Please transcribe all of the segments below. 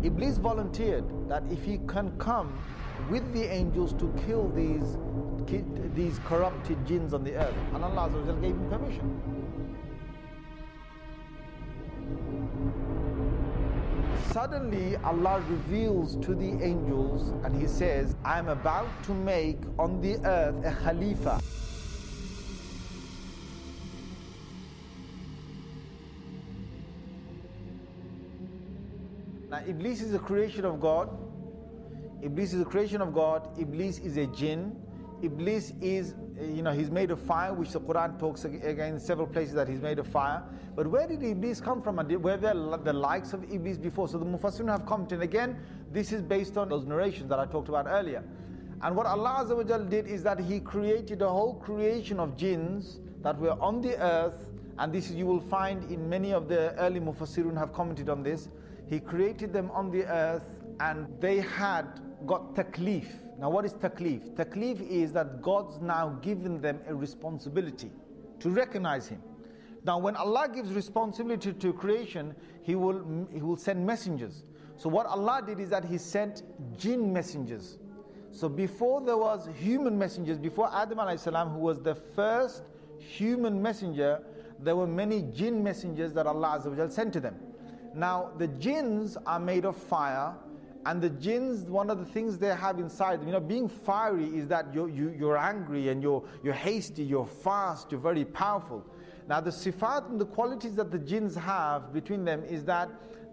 Iblis volunteered that if he can come with the angels to kill these corrupted jinns on the earth, and Allah Azza wa Jal gave him permission. Suddenly Allah reveals to the angels and He says, I am about to make on the earth a Khalifa. Now Iblis is a creation of God. Iblis is a creation of God. Iblis is a jinn. Iblis is, he's made of fire, which the Quran talks again in several places that he's made of fire. But where did Iblis come from? And were there the likes of Iblis before? So the Mufassirun have commented. Again, this is based on those narrations that I talked about earlier. And what Allah Azza wa Jal did is that He created a whole creation of jinns that were on the earth. And this you will find in many of the early Mufassirun have commented on this. He created them on the earth and they had got taklif. Now what is taklif? Taklif is that God's now given them a responsibility to recognize Him. Now when Allah gives responsibility to creation, He will send messengers. So what Allah did is that He sent jinn messengers. So before there was human messengers, before Adam alayhi salam, who was the first human messenger, there were many jinn messengers that Allah Azza wa Jal sent to them. Now the jinns are made of fire, and the jinns, one of the things they have inside them, being fiery is that you're angry and you're hasty, you're fast, you're very powerful. Now the sifat and the qualities that the jinns have between them is that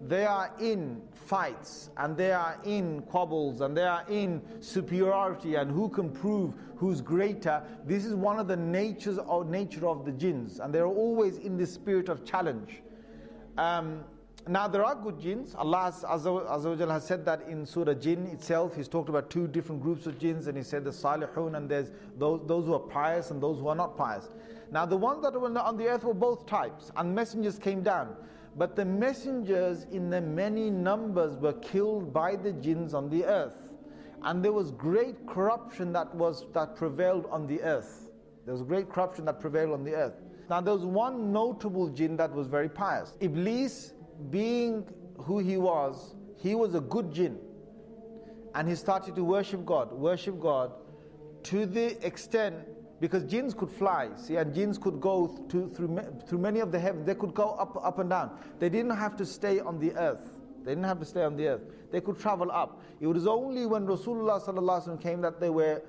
they are in fights and they are in quabbles and they are in superiority and who can prove who's greater. This is one of the nature of the jinns, and they're always in the spirit of challenge. Now there are good jinns. Allah Azza wa Jal has said that in Surah Jinn itself. He's talked about two different groups of jinns, and He said the salihun, and there's those who are pious and those who are not pious. Now the ones that were on the earth were both types, and messengers came down. But the messengers in the many numbers were killed by the jinns on the earth. And there was great corruption that prevailed on the earth. There was great corruption that prevailed on the earth. Now there was one notable jinn that was very pious. Iblis, being who he was a good jinn, and he started to worship God to the extent, because jinns could fly, and jinns could go through many of the heavens. They could go up and down. They didn't have to stay on the earth. They could travel up. It was only when Rasulullah sallallahu alaihi wasallam came that they were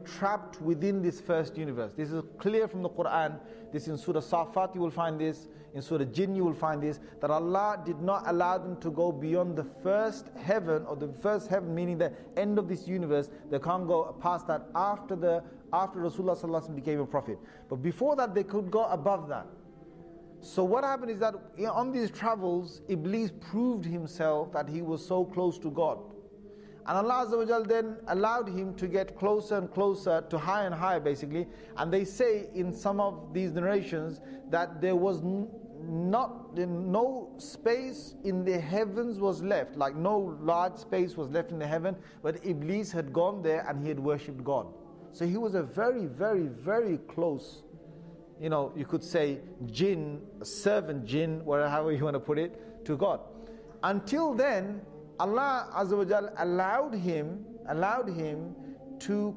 trapped within this first universe. This is clear from the Quran. This is in Surah Safat you will find this. In Surah Jinn you will find this. That Allah did not allow them to go beyond the first heaven, or the first heaven meaning the end of this universe. They can't go past that after Rasulullah sallallahu alaihi wasallam became a prophet. But before that they could go above that. So what happened is that on these travels, Iblis proved himself that he was so close to God. And Allah Azza wa Jal then allowed him to get closer and closer to higher and higher basically. And they say in some of these narrations that there was no space in the heavens was left, like no large space was left in the heaven, but Iblis had gone there and he had worshipped God. So he was a very, very, very close, you could say jinn, servant jinn, however you want to put it, to God. Until then, Allah Azza wa Jal allowed him to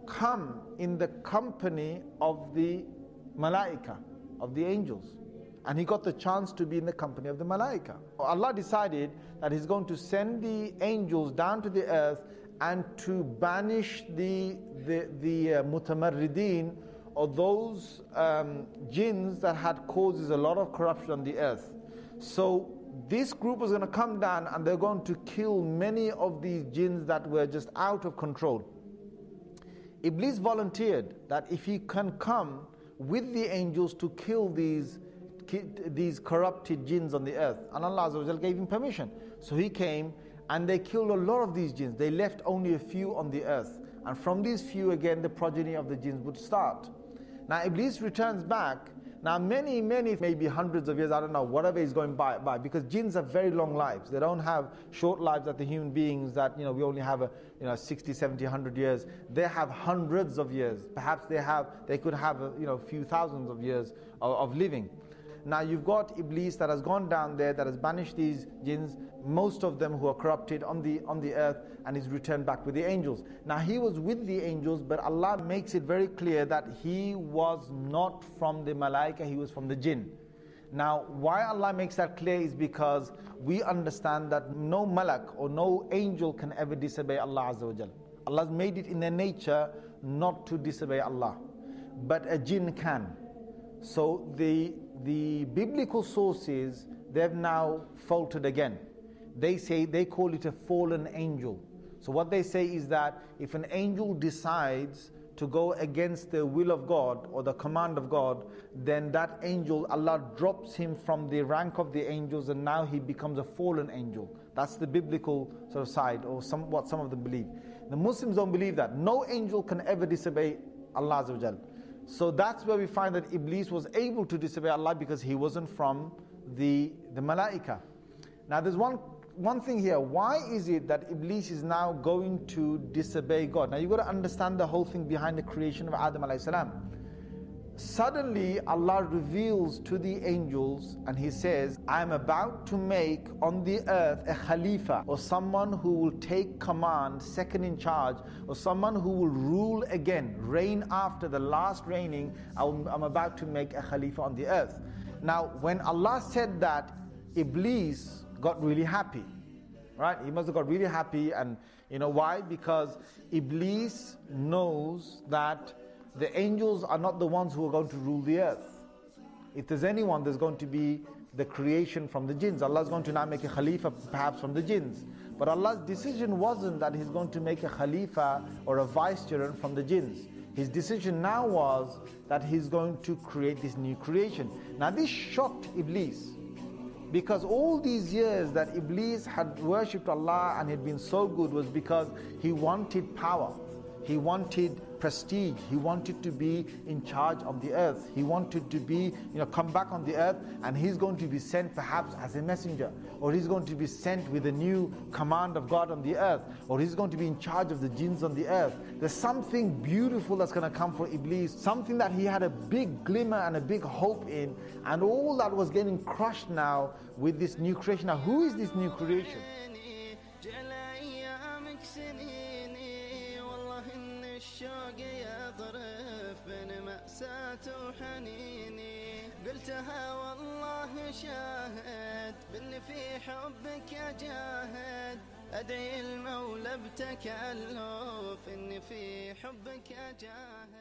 come in the company of the malaika, of the angels. And he got the chance to be in the company of the malaika. Allah decided that He's going to send the angels down to the earth and to banish the mutamarrideen, or those jinns that had causes a lot of corruption on the earth. So this group was going to come down and they're going to kill many of these jinns that were just out of control. Iblis volunteered that if he can come with the angels to kill these corrupted jinns on the earth, and Allah Azza wa Jal gave him permission. So he came and they killed a lot of these jinns. They left only a few on the earth, and from these few again the progeny of the jinns would start. Now Iblis returns back. Now many, maybe hundreds of years, I don't know, whatever is going by, because jinns have very long lives. They don't have short lives that the human beings that, we only have 60, 70, 100 years. They have hundreds of years. Perhaps they could have a few thousands of years of living. Now you've got Iblis that has gone down there, that has banished these jinns, most of them who are corrupted on the earth, and is returned back with the angels. Now he was with the angels, but Allah makes it very clear that he was not from the malaika, he was from the jinn. Now why Allah makes that clear is because we understand that no malak or no angel can ever disobey Allah Azza wa Jal. Allah's made it in their nature not to disobey Allah, but a jinn can. So the biblical sources, they've now faltered again. They call it a fallen angel. So what they say is that if an angel decides to go against the will of God or the command of God, then that angel, Allah drops him from the rank of the angels, and now he becomes a fallen angel. That's the biblical sort of side, or what some of them believe. The Muslims don't believe that. No angel can ever disobey Allah Azza wa Jal. So that's where we find that Iblis was able to disobey Allah, because he wasn't from the malaika. Now there's one thing here. Why is it that Iblis is now going to disobey God? Now you've got to understand the whole thing behind the creation of Adam alayhi salam. Suddenly Allah reveals to the angels and he says, I am about to make on the earth a Khalifa, or someone who will take command, second in charge, or someone who will rule again, reign after the last reigning. I'm about to make a Khalifa on the earth. Now when Allah said that, Iblis got really happy, right? He must have got really happy. And you know why? Because Iblis knows that the angels are not the ones who are going to rule the earth. If there's anyone, there's going to be the creation from the jinns. Allah is going to now make a Khalifa perhaps from the jinns. But Allah's decision wasn't that He's going to make a Khalifa or a vicegerent from the jinns. His decision now was that He's going to create this new creation. Now this shocked Iblis, because all these years that Iblis had worshipped Allah and had been so good was because he wanted power, he wanted prestige, he wanted to be in charge of the earth, he wanted to be, come back on the earth, and he's going to be sent perhaps as a messenger, or he's going to be sent with a new command of God on the earth, or he's going to be in charge of the jinns on the earth. There's something beautiful that's going to come for Iblis, something that he had a big glimmer and a big hope in, and all that was getting crushed now with this new creation. Now who is this new creation? قلتها والله شاهد بأن في حبك أجاهد أدعي المولى بتكلف إن في حبك أجاهد